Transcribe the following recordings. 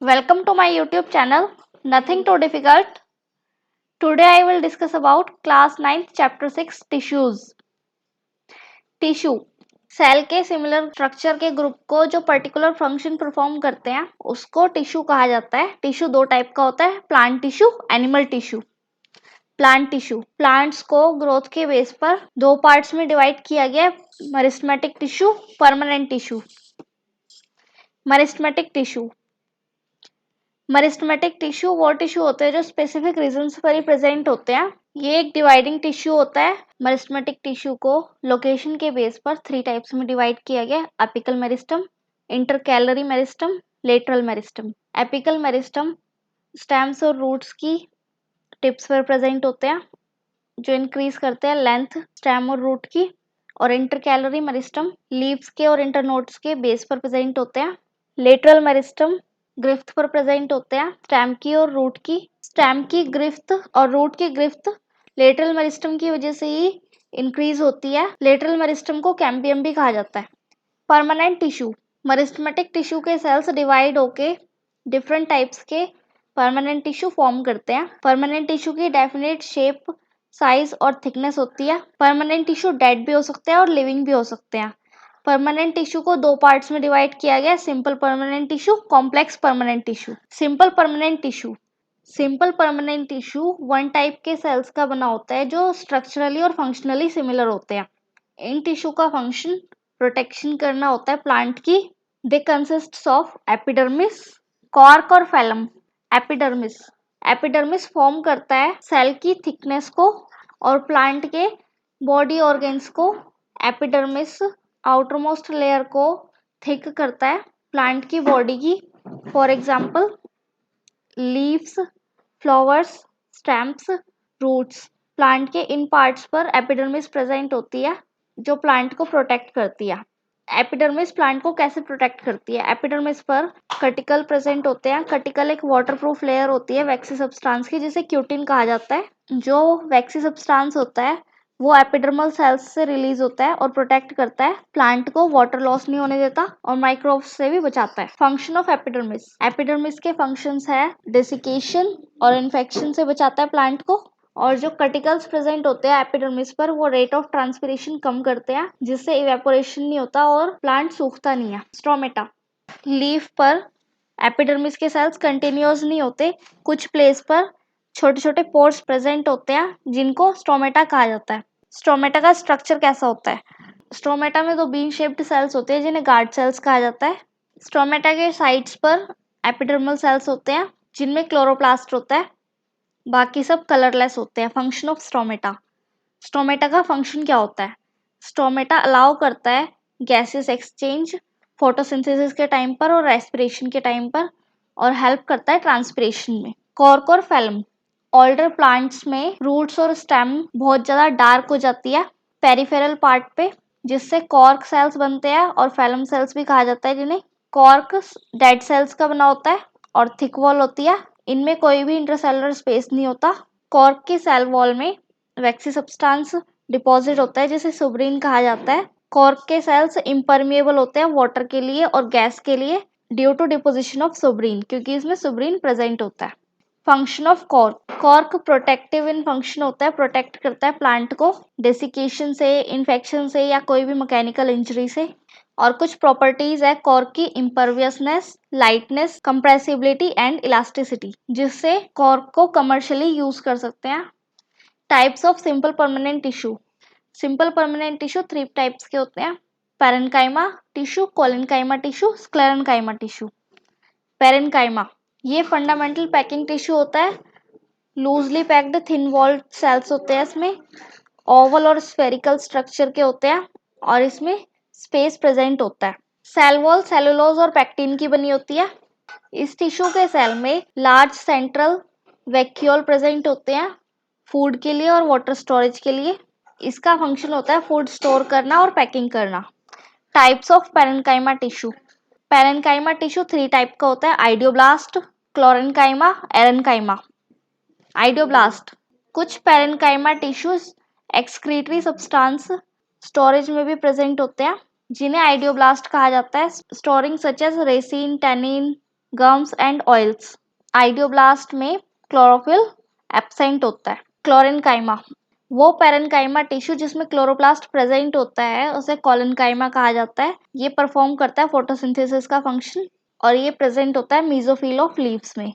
Welcome to my YouTube channel. Nothing too difficult. Today I will discuss about class 9th chapter 6 tissues. Tissue cell के similar structure के group को जो particular function perform करते हैं उसको tissue कहा जाता है। टिश्यू दो टाइप का होता है, plant tissue, animal tissue. Plant tissue plants को ग्रोथ के बेस पर दो पार्ट्स में डिवाइड किया गया है, meristematic tissue, permanent tissue. Meristematic tissue meristematic tissue वो टिश्यू होते हैं जो स्पेसिफिक रीजंस पर ही प्रेजेंट होते हैं। ये एक डिवाइडिंग टिश्यू होता है। मेरिस्टेमेटिक टिश्यू को लोकेशन के बेस पर 3 टाइप्स में डिवाइड किया गया, apical meristem, intercalary meristem, lateral meristem. Apical meristem stems और रूट्स की टिप्स पर प्रेजेंट होते हैं जो इंक्रीज करते हैं लेंथ स्टेम और रूट की। और इंटरकैलरी मेरिस्टम लीव्स के और इंटरनोड्स के बेस पर प्रेजेंट होते हैं। लेटरल मेरिस्टम ग्रिफ्ट पर प्रेजेंट होते हैं, स्टेम की और रूट की। स्टेम की ग्रिफ्ट और रूट की ग्रिफ्ट लेटरल मेरिस्टम की वजह से ही इंक्रीज होती है। लेटरल मेरिस्टम को कैम्बियम भी कहा जाता है। परमानेंट टिश्यू मेरिस्टेमेटिक टिश्यू के सेल्स डिवाइड होके डिफरेंट टाइप्स के परमानेंट टिश्यू फॉर्म करते हैं। परमानेंट टिश्यू की डेफिनेट शेप, साइज और थिकनेस होती है। परमानेंट टिश्यू डेड भी हो सकते हैं और लिविंग भी हो सकते हैं। परमानेंट टिश्यू को दो पार्ट्स में डिवाइड किया गया, simple permanent tissue, complex permanent tissue. Simple permanent tissue one type के सेल्स का बना होता है जो स्ट्रक्चरली और फंक्शनली सिमिलर होते हैं। इन टिश्यू का फंक्शन प्रोटेक्शन करना होता है प्लांट की। They consist of epidermis, cork और फैलम। एपिडर्मिस फॉर्म करता है सेल की थिकनेस को और प्लांट के बॉडी ऑर्गन्स को। एपिडर्मिस आउटरमोस्ट लेयर को थिक करता है प्लांट की बॉडी की। For example leaves, flowers, stems, roots. Plant के इन पार्ट्स पर एपिडर्मिस प्रेजेंट होती है जो प्लांट को प्रोटेक्ट करती है। एपिडर्मिस प्लांट को कैसे प्रोटेक्ट करती है? एपिडर्मिस पर कटिकल प्रेजेंट होते हैं। कटिकल एक वाटरप्रूफ लेयर होती है वैक्सी सब्सटेंस की जिसे क्यूटिन कहा जाता है। जो वैक्सी सब्सटेंस होता है वो एपिडर्मल सेल्स से रिलीज होता है और प्रोटेक्ट करता है प्लांट को, वाटर लॉस नहीं होने देता और माइक्रोब्स से भी बचाता है। फंक्शन ऑफ एपिडर्मिस के फंक्शंस है डेसिकेशन और इन्फेक्शन से बचाता है प्लांट को। और जो कटिकल्स प्रेजेंट होते हैं एपिडर्मिस पर वो रेट ऑफ ट्रांसपिरेशन कम करते हैं जिससे इवेपोरेशन नहीं होता और प्लांट सूखता नहीं है। स्ट्रोमेटा लीफ पर एपिडर्मिस के सेल्स कंटिन्यूअस नहीं होते, कुछ प्लेस पर छोटे छोटे पोर्स प्रेजेंट होते हैं जिनको स्ट्रोमेटा कहा जाता है। स्ट्रोमेटा का स्ट्रक्चर कैसा होता है? स्ट्रोमेटा में दो बीन शेप्ड सेल्स होते हैं जिन्हें गार्ड सेल्स कहा जाता है। स्ट्रोमेटा के साइड्स पर एपिडर्मल सेल्स होते हैं जिनमें क्लोरोप्लास्ट होता है, बाकी सब कलरलेस होते हैं। फंक्शन ऑफ स्ट्रोमेटा का फंक्शन क्या होता है? स्ट्रोमेटा अलाउ करता है गैसेस एक्सचेंज फोटोसिंथेसिस के टाइम पर और रेस्पिरेशन के टाइम पर और हेल्प करता है ट्रांसपिरेशन में। कॉर्क और फैलम ओल्डर प्लांट्स में रूट्स और स्टेम बहुत ज़्यादा डार्क हो जाती है पेरिफेरल पार्ट पे, जिससे कॉर्क सेल्स बनते हैं और फैलम सेल्स भी कहा जाता है जिन्हें। कॉर्क डेड सेल्स का बना होता है और थिक वॉल होती है, इनमें कोई भी इंटरसेलुलर स्पेस नहीं होता। कॉर्क की सेल वॉल में वैक्सी सब्सटेंस डिपॉजिट होता है जिसे सुब्रीन कहा जाता है। कॉर्क के सेल्स इम्परमिएबल होते हैं वाटर के लिए और गैस के लिए ड्यू टू डिपोजिशन ऑफ सुब्रीन, क्योंकि इसमें सुब्रीन प्रेजेंट होता है। Function of cork protective in function होता है, प्रोटेक्ट करता है प्लांट को डेसिकेशन से, इन्फेक्शन से या कोई भी मैकेनिकल इंजरी से। और कुछ प्रॉपर्टीज है कॉर्क की, imperviousness, lightness, compressibility and elasticity, जिससे कॉर्क को कमर्शियली यूज कर सकते हैं। Types of simple permanent tissue three types के होते हैं, parenchyma tissue, collenchyma tissue, sclerenchyma tissue. Parenchyma ये फंडामेंटल पैकिंग टिश्यू होता है, loosely packed thin walled cells होते हैं इसमें, ओवल और स्फेरिकल स्ट्रक्चर के होते हैं और इसमें स्पेस प्रेजेंट होता है। सेल वॉल सेलुलोज और पैक्टिन की बनी होती है। इस टिश्यू के सेल में लार्ज सेंट्रल वैक्यूल प्रेजेंट होते हैं फूड के लिए और वाटर स्टोरेज के लिए। इसका फंक्शन होता है फूड स्टोर करना और पैकिंग करना। Types of parenchyma tissue three type का होता है, आइडियोब्लास्ट, क्लोरेन्काइमा, एरेन्काइमा। आइडियोब्लास्ट कुछ parenchyma tissues excretory substance storage में भी प्रेजेंट होते हैं जिन्हें आइडियोब्लास्ट कहा जाता है, storing such as resin, tannin, gums and oils. Idioblast में क्लोरोफिल एब्सेंट होता है। क्लोरेनकाइमा, वो पैरेनकाइमा टिश्यू जिसमें क्लोरोप्लास्ट प्रेजेंट होता है उसे कोलेनकाइमा कहा जाता है। ये परफॉर्म करता है फोटोसिंथेसिस का फंक्शन और ये प्रेजेंट होता है मेसोफिल ऑफ लीव्स में।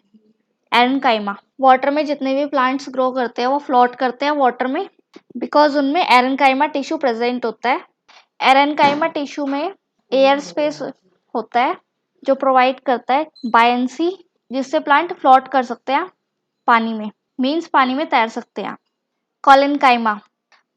एरेनकाइमा, वाटर में जितने भी प्लांट्स ग्रो करते हैं वो फ्लोट करते हैं वाटर में बिकॉज उनमें एरेनकाइमा टिश्यू प्रेजेंट होता है। एरेनकाइमा टिश्यू में एयर स्पेस होता है जो प्रोवाइड करता है बायंसी, जिससे प्लांट फ्लोट कर सकते हैं पानी में, मीन्स पानी में तैर सकते हैं। Collenchyma,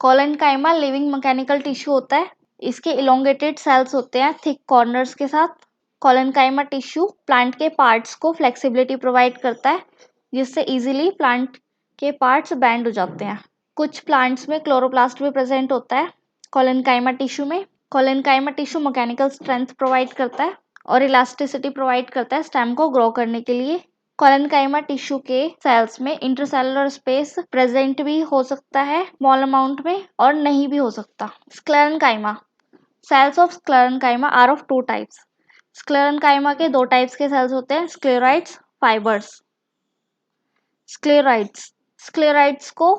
collenchyma living mechanical tissue होता है। इसके इलोंगेटेड सेल्स होते हैं थिक कॉर्नर्स के साथ। कोलेनकाइमा टिश्यू प्लांट के पार्ट्स को फ्लेक्सिबिलिटी प्रोवाइड करता है जिससे इजीली प्लांट के पार्ट्स बैंड हो जाते हैं। कुछ प्लांट्स में क्लोरोप्लास्ट भी प्रेजेंट होता है कोलेनकाइमा टिश्यू में। Collenchyma tissue mechanical strength provide करता है और इलास्टिसिटी प्रोवाइड करता है स्टेम को ग्रो करने के लिए। कोलेनकाइमा टिश्यू के सेल्स में इंटरसेलुलर स्पेस प्रेजेंट भी हो सकता है स्मॉल अमाउंट में और नहीं भी हो सकता। Sclerenchyma, cells of sclerenchyma are of two types. Sclerenchyma के दो टाइप्स के सेल्स होते हैं, स्क्लेराइड्स, फाइबर्स। स्क्लेराइड्स, स्क्लेराइड्स को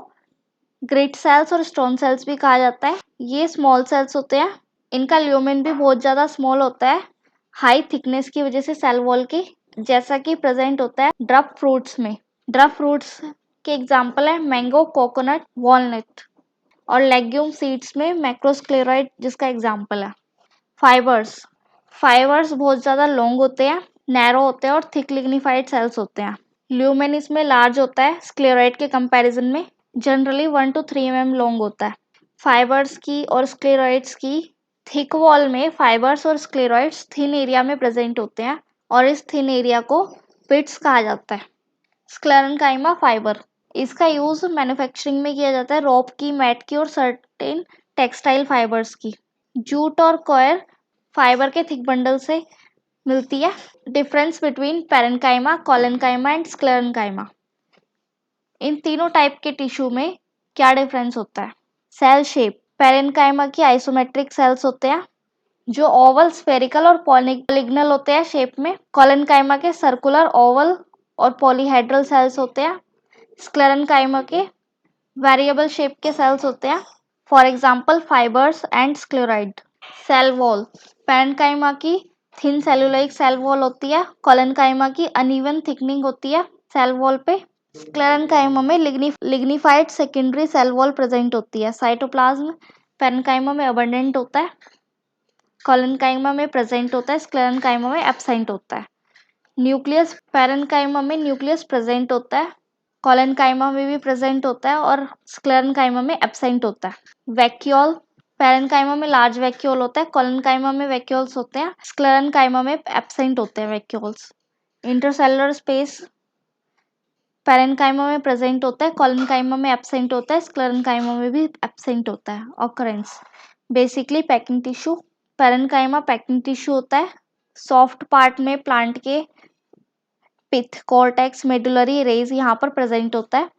ग्रिड सेल्स और स्टोन सेल्स भी कहा जाता है। ये स्मॉल सेल्स होते हैं, इनका ल्यूमेन भी बहुत ज़्यादा स्मॉल होता है हाई थिकनेस की वजह से सेल वॉल की, जैसा कि प्रेजेंट होता है ड्रप फ्रूट्स में। ड्रप फ्रूट्स के एग्जाम्पल है मैंगो, कोकोनट, वॉलनट। और लेग्यूम सीड्स में मैक्रोस्क्लेराइड जिसका एग्जाम्पल है। फाइबर्स, फाइबर्स बहुत ज़्यादा लॉन्ग होते हैं, नैरो होते हैं और थिक लिग्निफाइड सेल्स होते हैं। ल्यूमेन इसमें लार्ज होता है स्क्लेराइड के कंपैरिजन में, जनरली 1 to 3 mm लॉन्ग होता है। फाइबर्स की और स्क्लेराइड्स की थिक वॉल में फाइबर्स और स्क्लेराइड्स थिन एरिया में प्रेजेंट होते हैं और इस थिन एरिया को पिट्स कहा जाता है। स्क्लेरेनकाइमा फाइबर, इसका यूज मैन्युफैक्चरिंग में किया जाता है रोप की, मैट की और सर्टेन टेक्सटाइल फाइबर्स की। जूट और कॉयर फाइबर के थिक बंडल से मिलती है। Difference between parenchyma, collenchyma and sclerenchyma, इन तीनों टाइप के टिश्यू में क्या डिफरेंस होता है? सेल शेप, पैरेनकाइमा की आइसोमेट्रिक सेल्स होते हैं जो ओवल, स्फेरिकल और पॉलीगनल होते हैं शेप में। कोलेनकाइमा के सर्कुलर, ओवल और पॉलीहेड्रल सेल्स होते हैं। स्क्लेरेनकाइमा के वेरिएबल शेप के सेल्स होते हैं, for example fibres and sclereid. Cell wall, parenchyma की थिन सेलुलोइक सेल वॉल होती है, कोलेनकाइमा की अनइवन थिकनिंग होती है सेल वॉल पे। स्क्लेरेनकाइमा में lignified secondary cell wall present होती है। साइटोप्लाज्म पैरेनकाइमा में अबंडेंट होता है, कोलेनकाइमा में प्रेजेंट होता है, स्क्लेरेनकाइमा में एब्सेंट होता है। न्यूक्लियस, पैरेनकाइमा में न्यूक्लियस प्रेजेंट होता है, कोलेनकाइमा में भी प्रेजेंट होता है और स्क्लेरेनकाइमा में एब्सेंट होता है। वैक्यूल, पैरेनकाइमा में लार्ज वैक्यूल होता है, कोलेनकाइमा में वैक्यूल्स होते हैं, स्क्लेरेनकाइमा में एब्सेंट होते हैं वैक्यूल्स। इंटरसेलुलर स्पेस पैरेनकाइमा में प्रेजेंट होता है, कोलेनकाइमा में एब्सेंट होता है, स्क्लेरेनकाइमा में भी एब्सेंट होता है। Occurrence, basically packing tissue, parenchyma packing tissue होता है। सॉफ्ट पार्ट में प्लांट के पिथ, कॉर्टेक्स, मेडुलरी रेज यहाँ पर प्रेजेंट होता है।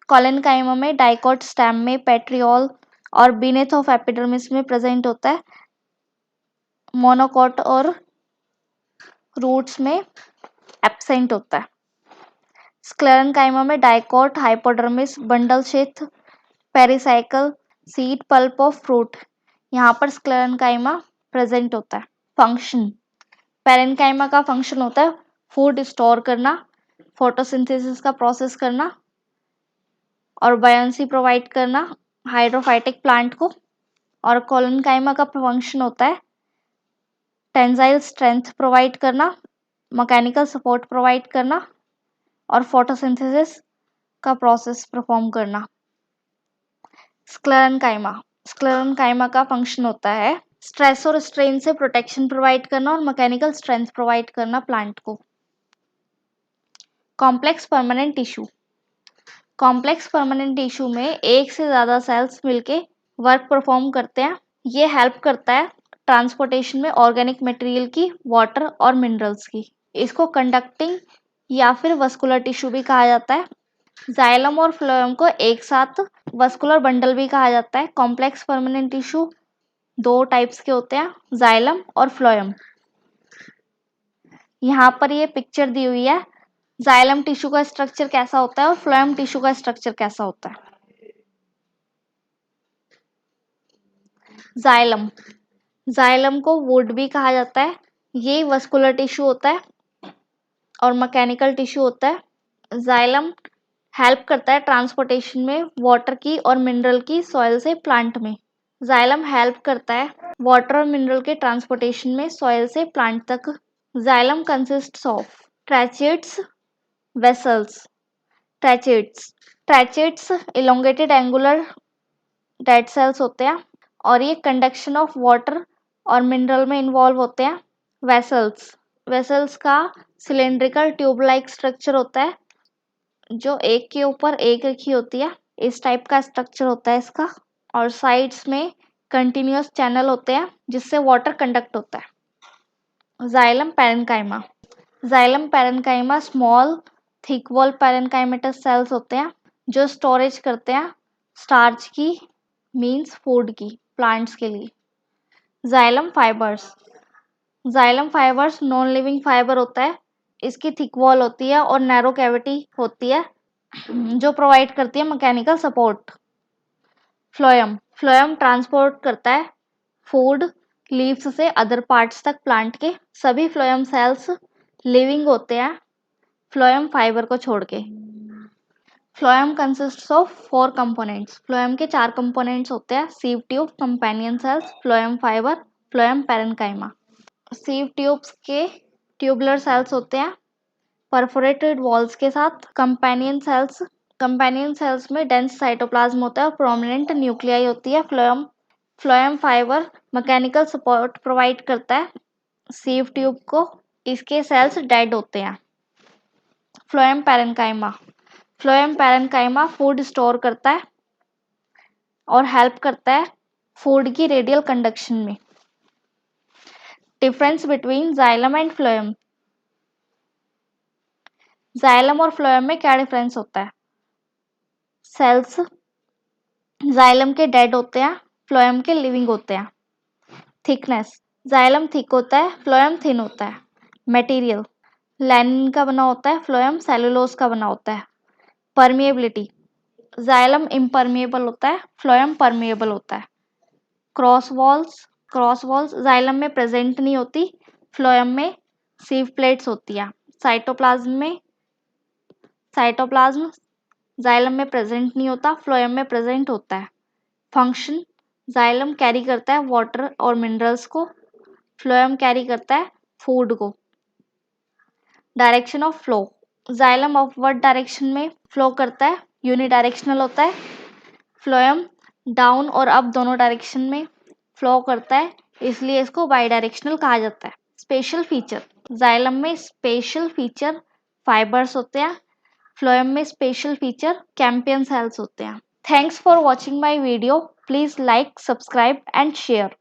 कोलेनकाइमा में डाइकोट स्टेम में पेट्रियोल और बीनेथ ऑफ एपिडर्मिस में प्रेजेंट होता है। मोनोकोट और रूट्स में एब्सेंट होता है। स्क्लेरेनकाइमा में dicot, hypodermis, bundle sheath, pericycle, seed, pulp of fruit, यहाँ पर स्क्लेरेनकाइमा प्रेजेंट होता है। फंक्शन, पैरेनकाइमा का फंक्शन होता है फूड स्टोर करना, फोटोसिंथेसिस का प्रोसेस करना और बायंसी प्रोवाइड करना हाइड्रोफाइटिक प्लांट को। और कोलेनकाइमा का फंक्शन होता है टेंसाइल स्ट्रेंथ प्रोवाइड करना, मैकेनिकल सपोर्ट प्रोवाइड करना और फोटोसिंथेसिस का प्रोसेस परफॉर्म करना। स्क्लेरेनकाइमा, स्क्लेरेनकाइमा का फंक्शन होता है स्ट्रेस और स्ट्रेन से प्रोटेक्शन प्रोवाइड करना और मैकेनिकल स्ट्रेंथ प्रोवाइड करना प्लांट को। Complex permanent tissue, complex permanent tissue में एक से ज़्यादा सेल्स मिलके वर्क परफॉर्म करते हैं। ये हेल्प करता है ट्रांसपोर्टेशन में ऑर्गेनिक मटेरियल की, वाटर और मिनरल्स की। इसको कंडक्टिंग या फिर वस्कुलर टिश्यू भी कहा जाता है। जाइलम और फ्लोएम को एक साथ वस्कुलर बंडल भी कहा जाता है। कॉम्प्लेक्स परमानेंट टिश्यू दो टाइप्स के होते हैं, जाइलम और फ्लोएम। यहाँ पर ये पिक्चर दी हुई है, जाइलम टिश्यू का स्ट्रक्चर कैसा होता है और फ्लोएम टिश्यू का स्ट्रक्चर कैसा होता है। जाइलम, जाइलम को वुड भी कहा जाता है। ये वस्कुलर टिश्यू होता है और मैकेनिकल टिश्यू होता है। जाइलम हेल्प करता है ट्रांसपोर्टेशन में वाटर की और मिनरल की सॉइल से प्लांट में। जाइलम हेल्प करता है वाटर और मिनरल के ट्रांसपोर्टेशन में सॉइल से प्लांट तक। Xylem consists of tracheids, vessels. Tracheids elongated angular dead cells होते हैं और ये कंडक्शन ऑफ वाटर और मिनरल में इन्वॉल्व होते हैं। वेसल्स का सिलेंड्रिकल ट्यूब लाइक स्ट्रक्चर होता है जो एक के ऊपर एक रखी होती है, इस टाइप का स्ट्रक्चर होता है इसका। और साइड्स में कंटिन्यूअस चैनल होते हैं जिससे वाटर कंडक्ट होता है। Xylem parenchyma, xylem parenchyma small thick wall parenchymatous sales होते हैं जो स्टोरेज करते हैं स्टार्च की, मीन्स फूड की, प्लांट्स के लिए। Xylem fibres, xylem fibres non living fibre होता है, इसकी थिक वॉल होती है और नैरो कैविटी होती है जो प्रोवाइड करती है mechanical support. Phloem, phloem transport करता है फूड लीव्स से अदर पार्ट्स तक प्लांट के। सभी फ्लोएम सेल्स लिविंग होते हैं फ्लोएम फाइबर को छोड़ के। Phloem consists of 4 components, phloem के 4 कंपोनेंट्स होते हैं, sieve tube, companion cells, phloem fibre, phloem parenchyma. Sieve tubes के ट्यूबुलर सेल्स होते हैं परफोरेटेड वॉल्स के साथ। कंपेनियन सेल्स में डेंस साइटोप्लाज्म होता है और प्रोमिनेंट न्यूक्लियाई होती है। Phloem fibre mechanical support provide करता है सीव ट्यूब को, इसके सेल्स डेड होते हैं। Phloem parenchyma, phloem parenchyma food store करता है और हेल्प करता है फूड की रेडियल कंडक्शन में। Difference between xylem and phloem, xylem और फ्लोएम में क्या डिफरेंस होता है? सेल्स जाइलम के डेड होते हैं, फ्लोएम के लिविंग होते हैं। थिकनेस, जाइलम थिक होता है, फ्लोएम थिन होता है। मटेरियल, लैनिन का बना होता है, फ्लोएम सेलुलोज का बना होता है। परमिएबिलिटी, जाइलम इम्परमिएबल होता है, फ्लोएम परमिएबल होता है। क्रॉस वॉल्स जाइलम में प्रेजेंट नहीं होती, फ्लोएम में सीव प्लेट्स होती है। साइटोप्लाज्म जाइलम में प्रेजेंट नहीं होता, फ्लोएम में प्रेजेंट होता है। फंक्शन, जाइलम कैरी करता है वाटर और मिनरल्स को, फ्लोएम कैरी करता है फूड को। Direction of flow, xylem upward direction में फ्लो करता है, यूनिडायरेक्शनल होता है। फ्लोएम डाउन और अप दोनों डायरेक्शन में फ्लो करता है, इसलिए इसको बाई डायरेक्शनल कहा जाता है। स्पेशल फीचर, जाइलम में स्पेशल फीचर फाइबर्स होते हैं, फ्लोएम में स्पेशल फीचर कैम्पियन सेल्स होते हैं। Thanks for watching my video, please like, subscribe and share.